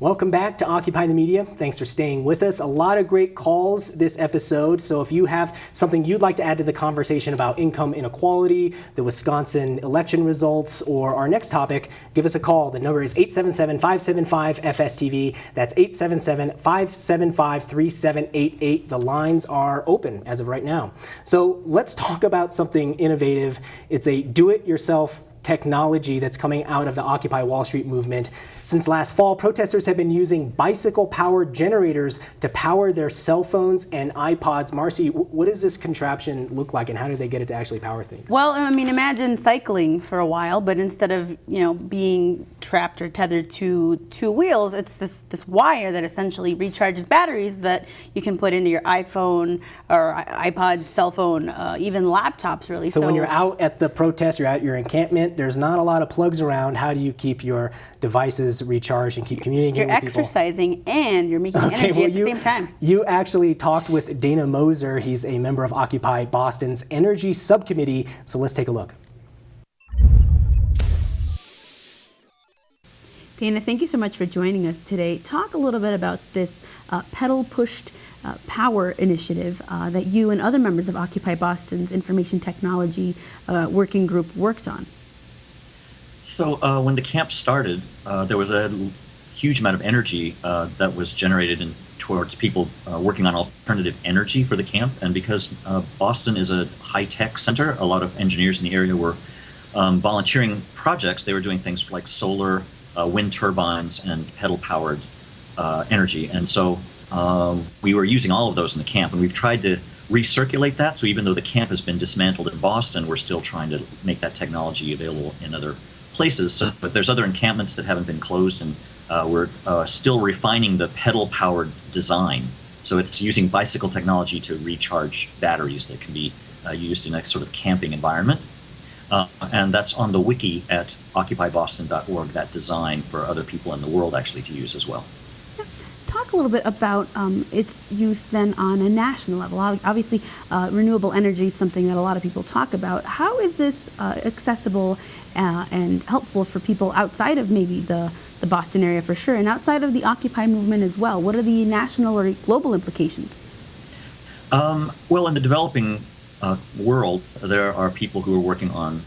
Welcome back to Occupy the Media. Thanks for staying with us. A lot of great calls this episode. So if you have something you'd like to add to the conversation about income inequality, the Wisconsin election results, or our next topic, give us a call. The number is 877-575-FSTV. That's 877-575-3788. The lines are open as of right now. So let's talk about something innovative. It's a do-it-yourself technology that's coming out of the Occupy Wall Street movement. Since last fall, protesters have been using bicycle-powered generators to power their cell phones and iPods. Marcy, what does this contraption look like, and how do they get it to actually power things? Well, I mean, imagine cycling for a while, but instead of, being trapped or tethered to two wheels, it's this wire that essentially recharges batteries that you can put into your iPhone or iPod, cell phone, even laptops, really. So when you're out at the protest, you're at your encampment, there's not a lot of plugs around. How do you keep your devices recharged and keep communicating with people? You're exercising and you're making energy at the same time. You actually talked with Dana Moser. He's a member of Occupy Boston's Energy Subcommittee. So let's take a look. Dana, thank you so much for joining us today. Talk a little bit about this pedal-pushed power initiative that you and other members of Occupy Boston's Information Technology Working Group worked on. So when the camp started, there was a huge amount of energy that was generated towards people working on alternative energy for the camp. And because Boston is a high-tech center, a lot of engineers in the area were volunteering projects. They were doing things like solar, wind turbines, and pedal-powered energy. And so we were using all of those in the camp, and we've tried to recirculate that. So even though the camp has been dismantled in Boston, we're still trying to make that technology available in other places. So, but there's other encampments that haven't been closed, and we're still refining the pedal-powered design. So it's using bicycle technology to recharge batteries that can be used in a sort of camping environment. And that's on the wiki at occupyboston.org, that design for other people in the world actually to use as well. Talk a little bit about its use then on a national level. Obviously, renewable energy is something that a lot of people talk about. How is this accessible and helpful for people outside of maybe the Boston area for sure, and outside of the Occupy movement as well? What are the national or global implications? Well, in the developing world, there are people who are working on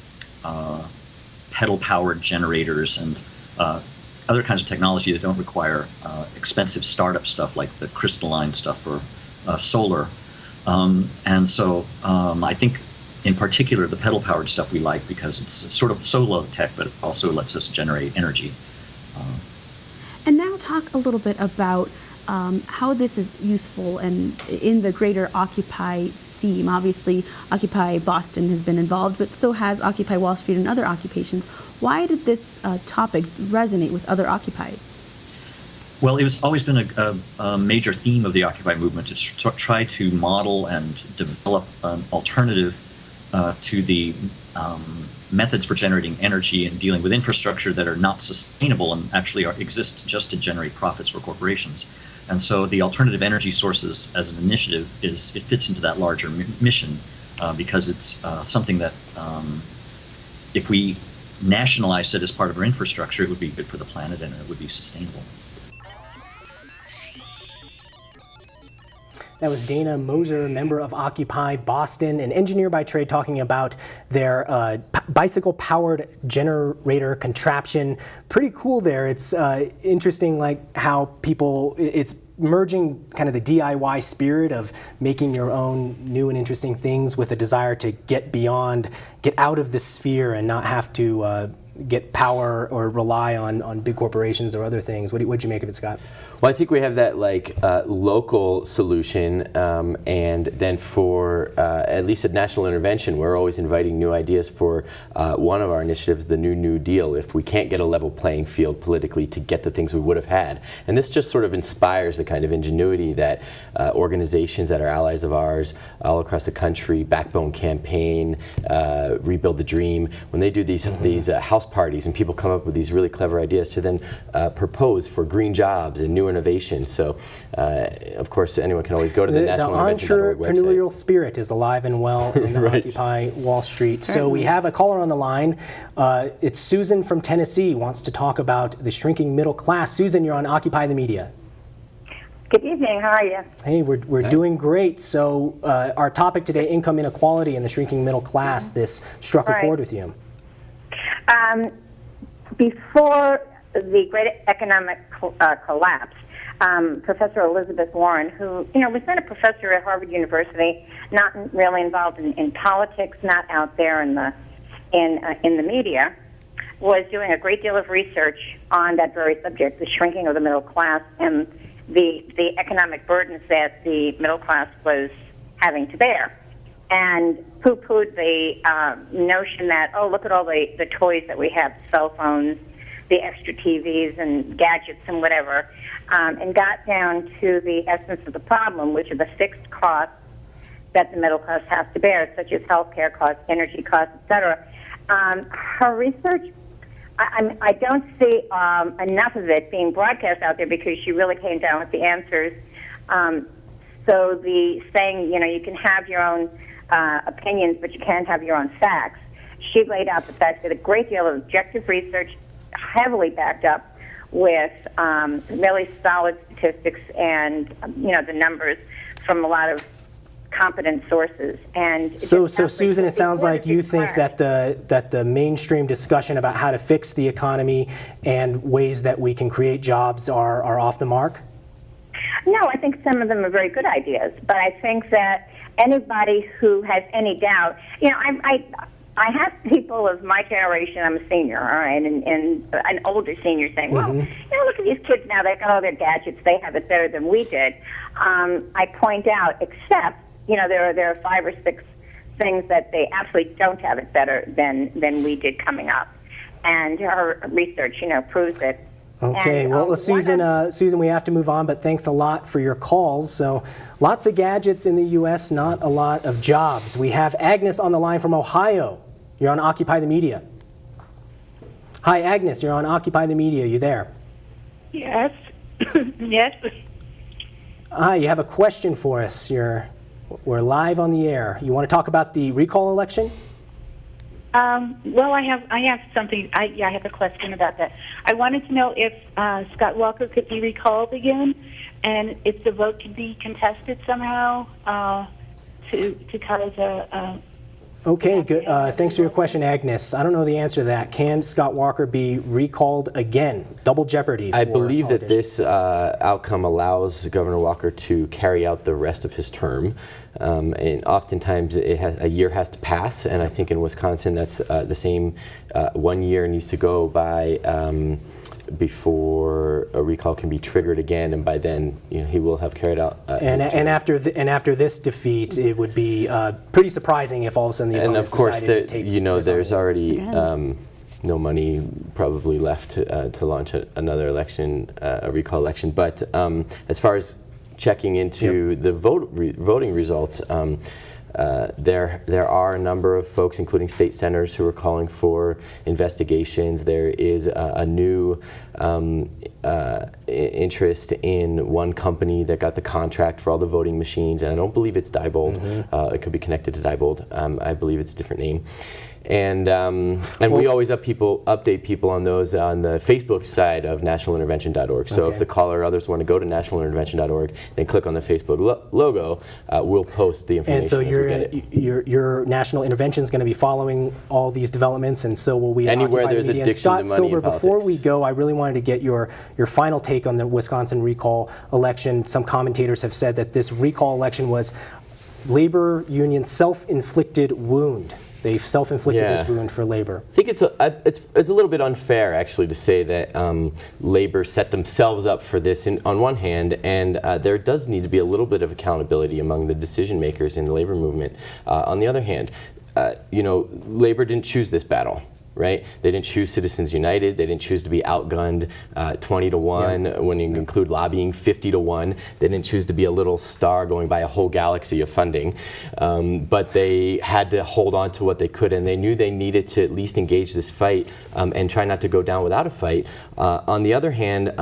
pedal-powered generators and other kinds of technology that don't require expensive startup stuff like the crystalline stuff for solar. And so I think in particular the pedal-powered stuff we like because it's sort of solo tech, but it also lets us generate energy. And now talk a little bit about how this is useful and in the greater Occupy theme. Obviously, Occupy Boston has been involved, but so has Occupy Wall Street and other occupations. Why did this topic resonate with other occupies? Well, it was always been a major theme of the Occupy movement to try to model and develop an alternative to the methods for generating energy and dealing with infrastructure that are not sustainable and actually exist just to generate profits for corporations. And so the alternative energy sources as an initiative it fits into that larger mission because it's something that if we nationalized it as part of our infrastructure, it would be good for the planet and it would be sustainable. That was Dana Moser, member of Occupy Boston, an engineer by trade, talking about their bicycle-powered generator contraption. Pretty cool there. It's interesting, like how people, it's merging kind of the DIY spirit of making your own new and interesting things with a desire to get out of the sphere and not have to get power or rely on big corporations or other things. What'd you make of it, Scott? Well, I think we have that local solution, and then for at least at national intervention, we're always inviting new ideas for one of our initiatives, the New Deal, if we can't get a level playing field politically to get the things we would have had. And this just sort of inspires the kind of ingenuity that organizations that are allies of ours all across the country, Backbone Campaign, Rebuild the Dream, when they do these house parties and people come up with these really clever ideas to then propose for green jobs and new innovations. So, of course, anyone can always go to the nationalintervention.org website. entrepreneurial spirit is alive and well in Right. Occupy Wall Street. So we have a caller on the line. It's Susan from Tennessee, wants to talk about the shrinking middle class. Susan, you're on Occupy the Media. Good evening. How are you? Hey, we're doing great. So our topic today, income inequality and the shrinking middle class, this struck a Right. chord with you. Before the great economic collapse, Professor Elizabeth Warren, who was then a professor at Harvard University, not really involved in politics, not out there in the media, was doing a great deal of research on that very subject, the shrinking of the middle class and the economic burdens that the middle class was having to bear, and poo-pooed the notion that, oh, look at all the toys that we have, cell phones, the extra TVs and gadgets and whatever, and got down to the essence of the problem, which are the fixed costs that the middle class has to bear, such as healthcare costs, energy costs, etc. Her research, I don't see enough of it being broadcast out there because she really came down with the answers. So the saying, you can have your own opinions, but you can't have your own facts. She laid out the facts with a great deal of objective research, heavily backed up with really solid statistics and, the numbers from a lot of competent sources. And So Susan, it sounds like you think that the mainstream discussion about how to fix the economy and ways that we can create jobs are off the mark? No, I think some of them are very good ideas, but I think that anybody who has any doubt, I have people of my generation, I'm a senior, all right, and an older senior saying, well, look at these kids now, they've got all their gadgets, they have it better than we did. I point out, except, there are 5 or 6 things that they absolutely don't have it better than we did coming up. And her research, proves it. Okay, And, well, Susan, we have to move on, but thanks a lot for your calls. So, lots of gadgets in the U.S., not a lot of jobs. We have Agnes on the line from Ohio. You're on Occupy the Media. Hi, Agnes, you're on Occupy the Media. You there? Yes. Yes. Hi, you have a question for us. We're live on the air. You want to talk about the recall election? Well, I have something. I have a question about that. I wanted to know if Scott Walker could be recalled again, and if the vote could be contested somehow to cause a. Okay, good. Thanks for your question, Agnes. I don't know the answer to that. Can Scott Walker be recalled again? Double jeopardy. I for believe that politicians. this outcome allows Governor Walker to carry out the rest of his term, and oftentimes a year has to pass. And I think in Wisconsin, that's the same. 1 year needs to go by before a recall can be triggered again, and by then, he will have carried out. And after this defeat, it would be pretty surprising if all of a sudden the And of opponents course, decided to take this there's on. already no money probably left to launch another election, a recall election. But as far as checking into the voting results, there are a number of folks, including state senators, who are calling for investigations. There is a new interest in one company that got the contract for all the voting machines, and I don't believe it's Diebold. It could be connected to Diebold. I believe it's a different name. And we always update people on those on the Facebook side of nationalintervention.org. So if the caller or others want to go to nationalintervention.org and click on the Facebook logo, we'll post the information. And so as we get it. your national intervention is going to be following all these developments, and so will we. at Anywhere Occupy there's Media. addiction to And Scott money in Silber, before we politics. go, I really wanted to get your final take on the Wisconsin recall election. Some commentators have said that this recall election was labor union self-inflicted wound. They've self-inflicted this wound for labor. I think it's a little bit unfair, actually, to say that labor set themselves up for this on one hand, and there does need to be a little bit of accountability among the decision makers in the labor movement. On the other hand, labor didn't choose this battle. right? They didn't choose Citizens United. They didn't choose to be outgunned 20 to 1, when you include lobbying 50 to 1. They didn't choose to be a little star going by a whole galaxy of funding. But they had to hold on to what they could, and they knew they needed to at least engage this fight and try not to go down without a fight. On the other hand,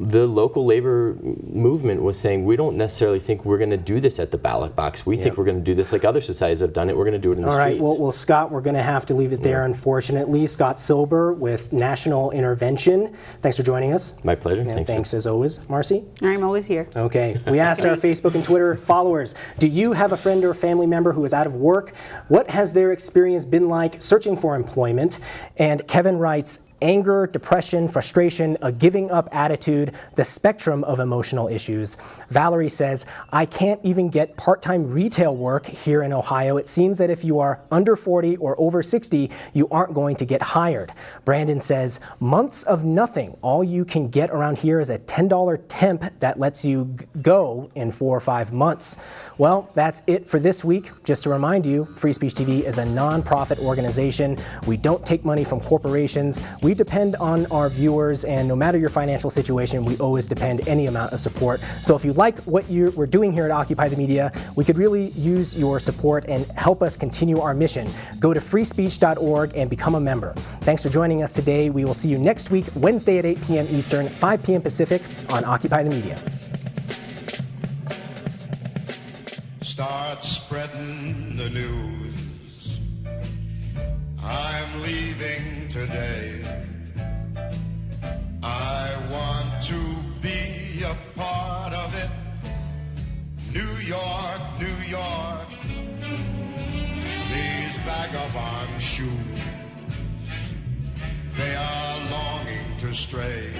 the local labor movement was saying, we don't necessarily think we're going to do this at the ballot box. We think we're going to do this like other societies have done it. We're going to do it in the All right, streets. well, Scott, we're going to have to leave it there, unfortunately. Scott Silber with National Intervention. Thanks for joining us. My pleasure. And Thanks. thanks as always. Marcy? I'm always here. Okay. We asked our Facebook and Twitter followers, do you have a friend or family member who is out of work? What has their experience been like searching for employment? And Kevin writes, anger, depression, frustration, a giving up attitude, the spectrum of emotional issues. Valerie says, I can't even get part-time retail work here in Ohio. It seems that if you are under 40 or over 60, you aren't going to get hired. Brandon says, months of nothing. All you can get around here is a $10 temp that lets you go in 4 or 5 months. Well, that's it for this week. Just to remind you, Free Speech TV is a non-profit organization. We don't take money from corporations. We depend on our viewers, and no matter your financial situation, we always depend any amount of support. So if you like what we're doing here at Occupy the Media, we could really use your support and help us continue our mission. Go to freespeech.org and become a member. Thanks for joining us today. We will see you next week, Wednesday at 8 p.m. Eastern, 5 p.m. Pacific on Occupy the Media. Start spreading the news. I'm leaving today. I want to be a part of it. New York, New York. These vagabond shoes, they are longing to stray.